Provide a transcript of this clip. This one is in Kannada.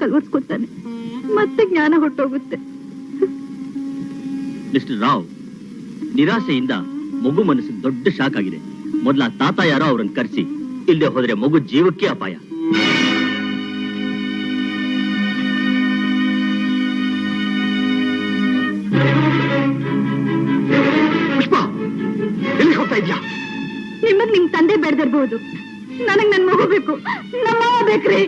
ಕಲ್ವರ್ಸ್ಕೊತಾನೆ. ಮತ್ತೆ ಜ್ಞಾನ ಹೊಟ್ಟೋಗುತ್ತೆ. ಮಿಸ್ಟರ್ ರಾವ್, ನಿರಾಸೆಯಿಂದ ಮಗು ಮನಸ್ಸಿಗೆ ದೊಡ್ಡ ಶಾಕ್ ಆಗಿದೆ. ಮೊದಲ ತಾತ ಯಾರೋ ಅವ್ರನ್ನ ಕರೆಸಿ, ಇಲ್ಲದೆ ಹೋದ್ರೆ ಮಗು ಜೀವಕ್ಕೆ ಅಪಾಯ. ಪುಷ್ಪ, ಎಲ್ಲಿ ಹೋಗ್ತಾ ಇದ್ಯಾ? ನಿಮಗ್ ನಿಮ್ ತಂದೆ ಬೆಳೆದಿರ್ಬಹುದು, ನನಗ್ ನನ್ ಮಗು ಬೇಕು, ನಮ್ಮ ಬೇಕ್ರಿ.